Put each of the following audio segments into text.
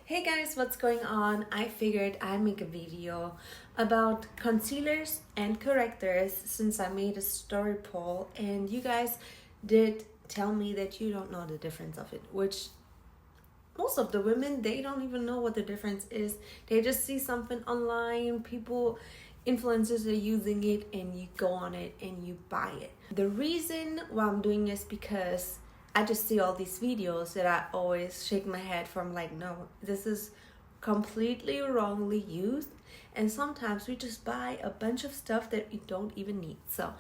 Hey guys, what's going on? I figured I'd make a video about concealers and correctors since I made a story poll and you guys did tell me that you don't know the difference of it, which most of the women, they don't even know what the difference is. They just see something online, influencers are using it, and you go on it and you buy it. The reason why I'm doing this because I just see all these videos that I always shake my head from, like, no, this is completely wrongly used. And sometimes we just buy a bunch of stuff that we don't even need. So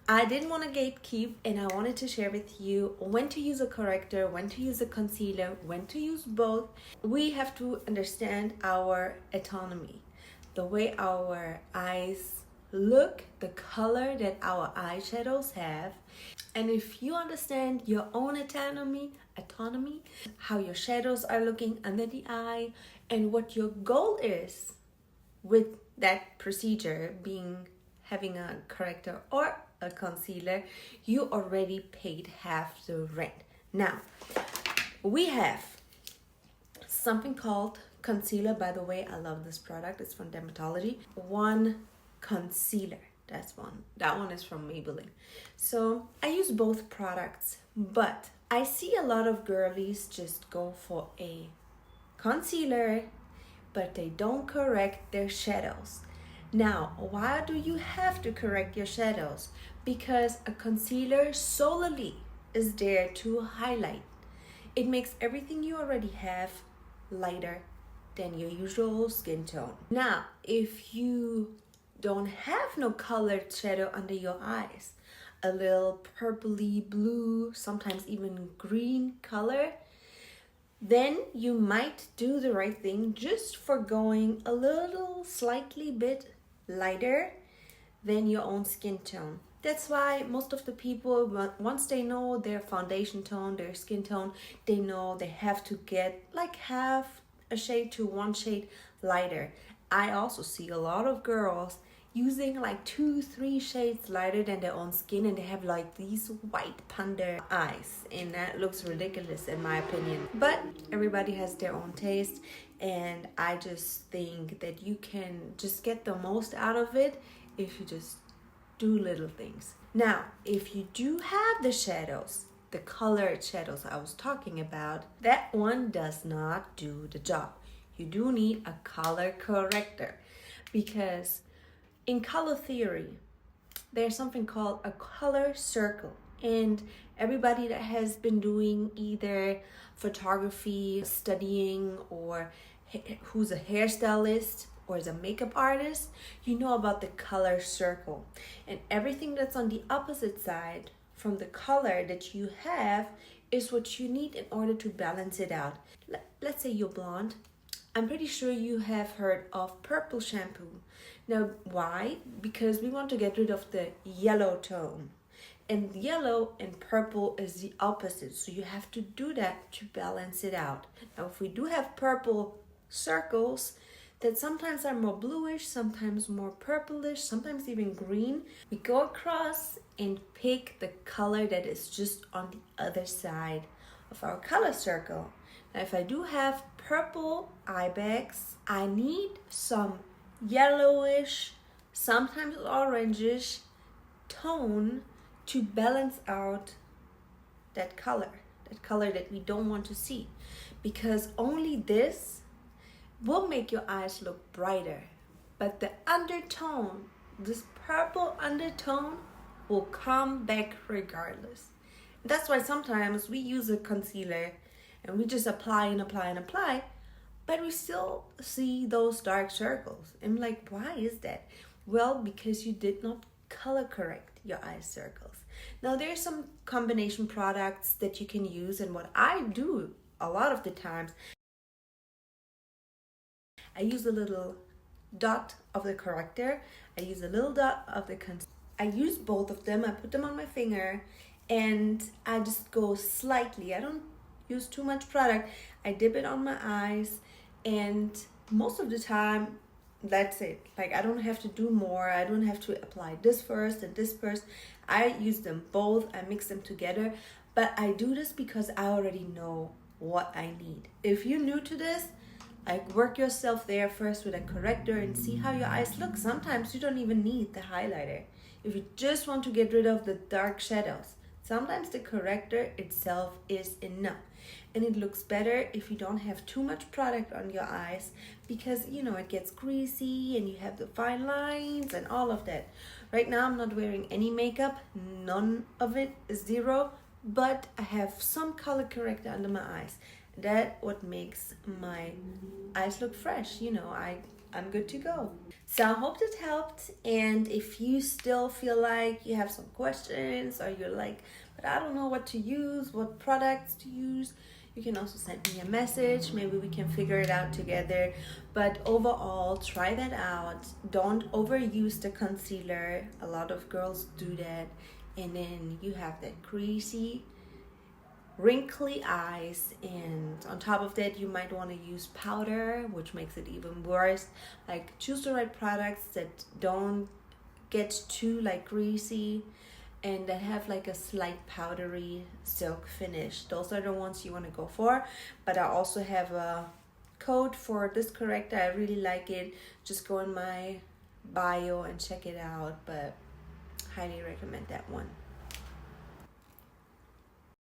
I didn't want to gatekeep, and I wanted to share with you when to use a corrector, when to use a concealer, when to use both. We have to understand our autonomy, the way our eyes look, the color that our eyeshadows have. And if you understand your own autonomy, how your shadows are looking under the eye, and what your goal is with that procedure, being having a corrector or a concealer, you already paid half the rent. Now, we have something called concealer. By the way, I love this product. It's from DRMTLGY. One concealer. That's one. That one is from Maybelline. So I use both products, but I see a lot of girlies just go for a concealer, but they don't correct their shadows. Now, why do you have to correct your shadows? Because a concealer solely is there to highlight. It makes everything you already have lighter than your usual skin tone. Now, if you don't have no colored shadow under your eyes, a little purpley blue, sometimes even green color, then you might do the right thing just for going a little slightly bit lighter than your own skin tone. That's why most of the people, once they know their foundation tone, their skin tone, they know they have to get like half a shade to one shade lighter. I also see a lot of girls using like 2-3 shades lighter than their own skin, and they have like these white panda eyes, and that looks ridiculous in my opinion. But everybody has their own taste, and I just think that you can just get the most out of it if you just do little things. Now, if you do have the shadows, the colored shadows I was talking about, that one does not do the job. You do need a color corrector, because in color theory, there's something called a color circle. And everybody that has been doing either photography, studying, or who's a hairstylist or is a makeup artist, you know about the color circle. And everything that's on the opposite side from the color that you have is what you need in order to balance it out. Let's say you're blonde. I'm pretty sure you have heard of purple shampoo. Now, why? Because we want to get rid of the yellow tone. And yellow and purple is the opposite. So you have to do that to balance it out. Now, if we do have purple circles that sometimes are more bluish, sometimes more purplish, sometimes even green, we go across and pick the color that is just on the other side of our color circle. Now, if I do have purple eye bags, I need some yellowish, sometimes orangish tone to balance out that color that we don't want to see, because only this will make your eyes look brighter. But the undertone, this purple undertone, will come back regardless. That's why sometimes we use a concealer and we just apply and apply and apply, but we still see those dark circles. I'm like, why is that? Well, because you did not color correct your eye circles. Now, there's some combination products that you can use, and what I do a lot of the times, I use a little dot of the corrector, I use a little dot of the concealer. I use both of them, I put them on my finger, and I just go slightly. I don't use too much product. I dip it on my eyes, and most of the time, that's it. Like, I don't have to do more. I don't have to apply this first and this first. I use them both. I mix them together. But I do this because I already know what I need. If you're new to this, Like, work yourself there first with a corrector and see how your eyes look. Sometimes you don't even need the highlighter. If you just want to get rid of the dark shadows, sometimes the corrector itself is enough. And it looks better if you don't have too much product on your eyes, because you know it gets greasy and you have the fine lines and all of that. Right now I'm not wearing any makeup, none of it, zero, but I have some color corrector under my eyes. That what makes my eyes look fresh. You know, I'm good to go. So I hope that helped. And if you still feel like you have some questions, or you're like, but I don't know what to use, what products to use, you can also send me a message. Maybe we can figure it out together. But overall, try that out. Don't overuse the concealer. A lot of girls do that. And then you have that greasy, wrinkly eyes, and on top of that you might want to use powder, which makes it even worse. Like, choose the right products that don't get too like greasy and that have like a slight powdery silk finish. Those are the ones you want to go for. But I also have a code for this corrector. I really like it. Just go in my bio and check it out, but highly recommend that one.